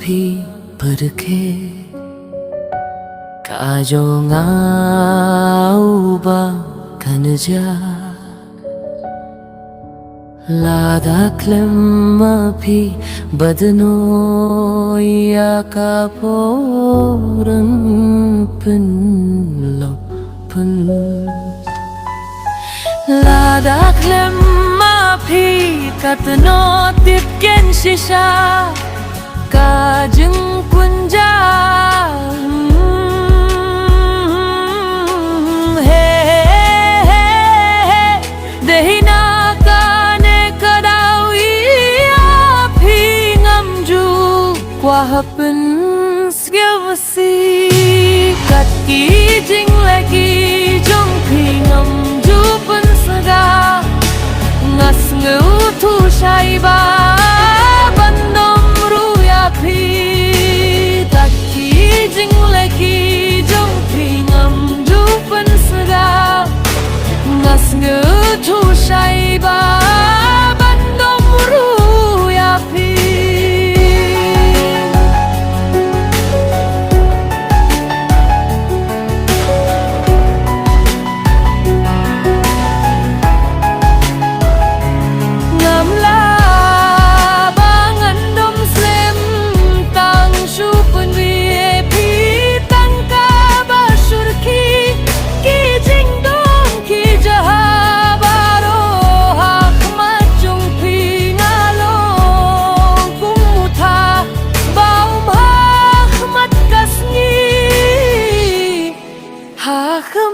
भी परखे काजो ngauba kanja lada klemma भी बदनो या का पोरन pun lopen lada klemma भी katno tipken shisha ka jung kunja qua happen skillsi kat ki jing lagi jong phi ngam ju pen saga ngas ngeu thu shai ba bandom ru ya phi kat ki jing lagi jong phi ngam ju pen saga ngas ngeu thu shai ba bandom ru ya phi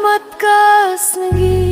Ahmad Kasngi